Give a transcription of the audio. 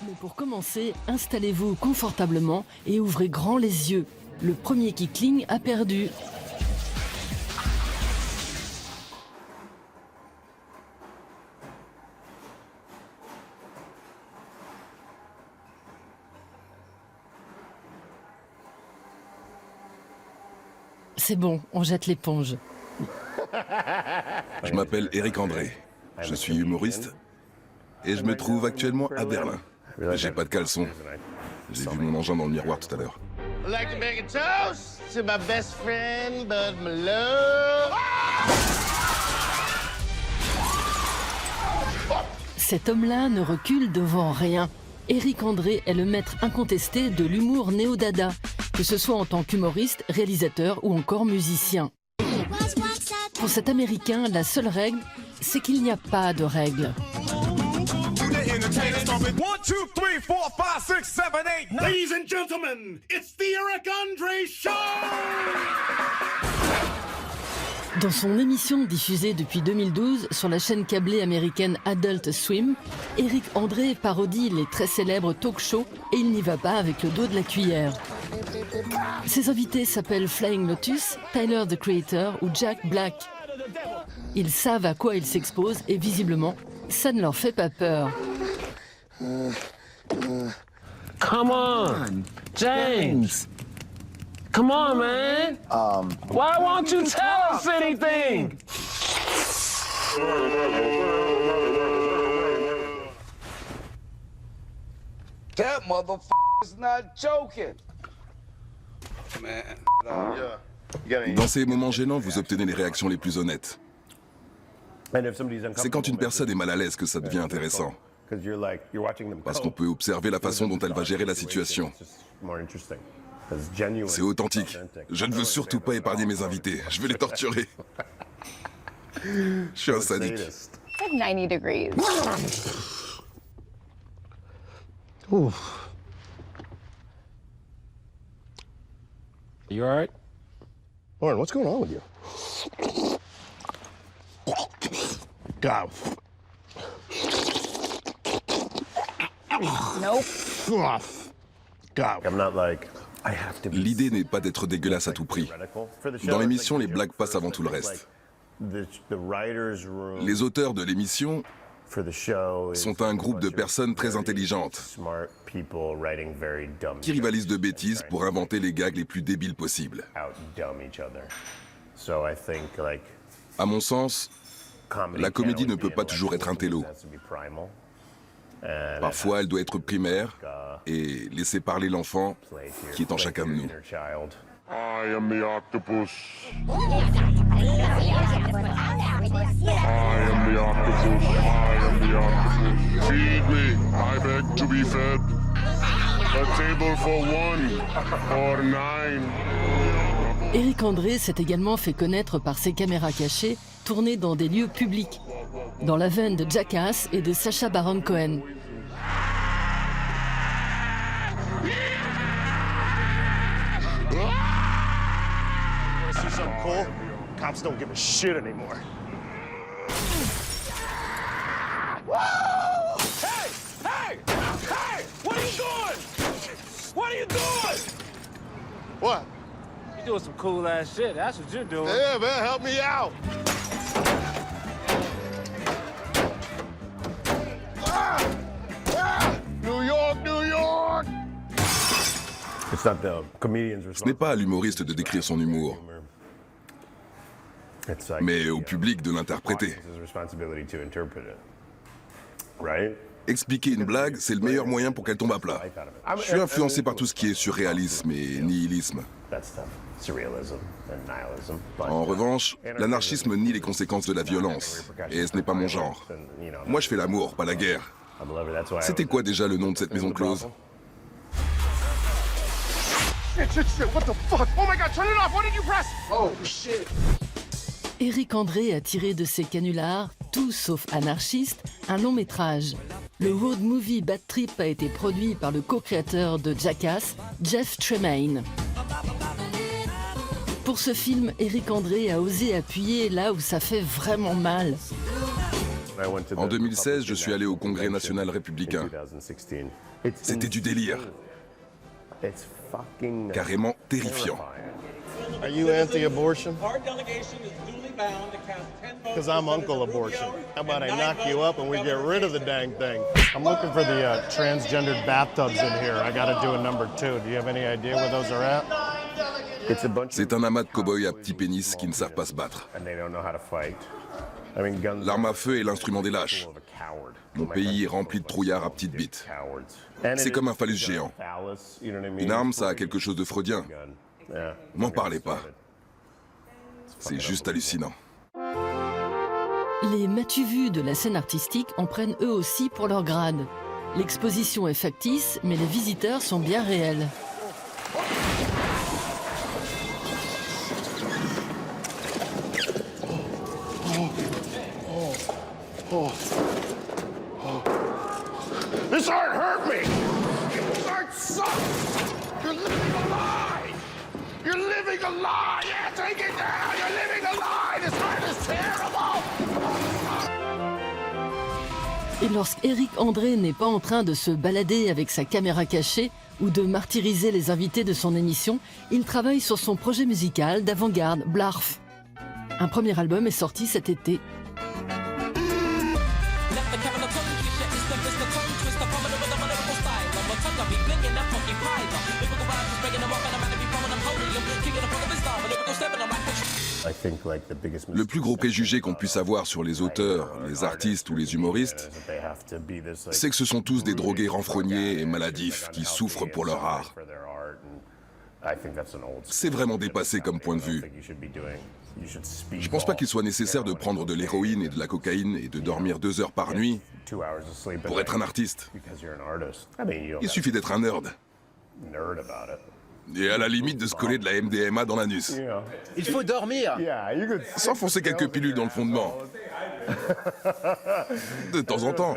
Mais pour commencer, installez-vous confortablement et ouvrez grand les yeux. Le premier qui cligne a perdu. C'est bon, on jette l'éponge. Je m'appelle Eric André. Je suis humoriste et je me trouve actuellement à Berlin. J'ai pas de caleçon. J'ai vu mon engin dans le miroir tout à l'heure. I'd like to make a toast to my best friend, Bud Malone. Cet homme-là ne recule devant rien. Eric André est le maître incontesté de l'humour néo-dada, que ce soit en tant qu'humoriste, réalisateur ou encore musicien. Pour cet Américain, la seule règle, c'est qu'il n'y a pas de règle. 1, 2, 3, 4, 5, 6, 7, 8, 9. Ladies and gentlemen, it's the Eric André Show! Dans son émission diffusée depuis 2012 sur la chaîne câblée américaine Adult Swim, Eric André parodie les très célèbres talk-shows et il n'y va pas avec le dos de la cuillère. Ses invités s'appellent Flying Lotus, Tyler the Creator ou Jack Black. Ils savent à quoi ils s'exposent et visiblement, ça ne leur fait pas peur. Come on, James. Come on, man. Why won't you tell us anything? That motherfucker's not joking. Dans ces moments gênants, vous obtenez les réactions les plus honnêtes. C'est quand une personne est mal à l'aise que ça devient intéressant. Parce qu'on peut observer la façon dont elle va gérer la situation. C'est authentique. Je ne veux surtout pas épargner mes invités. Je vais les torturer. Je suis un sadique. It's like 90 degrees. You all right? Lauren, what's going on with you? God. Nope. God. I'm not like, I have to be L'idée n'est pas d'être dégueulasse à tout prix. Dans l'émission, les blagues passent avant tout le reste. Les auteurs de l'émission sont un groupe de personnes très intelligentes qui rivalisent de bêtises pour inventer les gags les plus débiles possibles. À mon sens, la comédie ne peut pas toujours être un télo. Parfois, elle doit être primaire et laisser parler l'enfant qui est en chacun de nous. I am the octopus. I am the octopus. I am the octopus. Feed me. I beg to be fed. A table for 1 or 9. Eric André s'est également fait connaître par ses caméras cachées tournées dans des lieux publics, dans la veine de Jackass et de Sacha Baron Cohen. See something cool? Cops don't give a shit anymore. Hey! Hey! Hey! What are you doing? What are you doing? What? You doing some cool ass shit. That's what you're doing. Yeah, man, help me out. New York, New York! It's not the comedian's Ce n'est pas à l'humoriste de décrire son humour, mais au public de l'interpréter. Expliquer une blague, c'est le meilleur moyen pour qu'elle tombe à plat. Je suis influencé par tout ce qui est surréalisme et nihilisme. En revanche, l'anarchisme nie les conséquences de la violence, et ce n'est pas mon genre. Moi, je fais l'amour, pas la guerre. C'était quoi déjà le nom de cette maison close? Shit, what the fuck? Oh my god, turn it off! What did you press? Oh, shit. Eric André a tiré de ses canulars, tout sauf anarchiste, un long métrage. Le road movie Bad Trip a été produit par le co-créateur de Jackass, Jeff Tremaine. Pour ce film, Eric André a osé appuyer là où ça fait vraiment mal. En 2016, je suis allé au Congrès national républicain. C'était du délire. Carrément terrifiant. Are you anti-abortion? Because I'm Uncle Abortion. How about I knock you up and we get rid of the dang thing? I'm looking for the transgendered bathtubs in here. I gotta do a number 2. Do you have any idea where those are at? C'est un amas de cow-boys à petits pénis qui ne savent pas se battre. L'arme à feu est l'instrument des lâches. Mon pays est rempli de trouillards à petites bites. C'est comme un phallus géant. Une arme, ça a quelque chose de freudien. M'en parlez pas. C'est juste hallucinant. Les m'as-tu vu de la scène artistique en prennent eux aussi pour leur grade. L'exposition est factice, mais les visiteurs sont bien réels. This art hurt me! This art sucks! You're living a lie! You're living a lie! Yeah, take it down! You're living a lie! This art is terrible! Et lorsqu'Éric André n'est pas en train de se balader avec sa caméra cachée ou de martyriser les invités de son émission, il travaille sur son projet musical d'avant-garde, Blarf. Un premier album est sorti cet été. Le plus gros préjugé qu'on puisse avoir sur les auteurs, les artistes ou les humoristes, c'est que ce sont tous des drogués renfrognés et maladifs qui souffrent pour leur art. C'est vraiment dépassé comme point de vue. Je pense pas qu'il soit nécessaire de prendre de l'héroïne et de la cocaïne et de dormir 2 heures par nuit pour être un artiste. Il suffit d'être un nerd. Et à la limite de se coller de la MDMA dans l'anus. Il faut dormir! S'enfoncer quelques pilules dans le fondement. De temps en temps.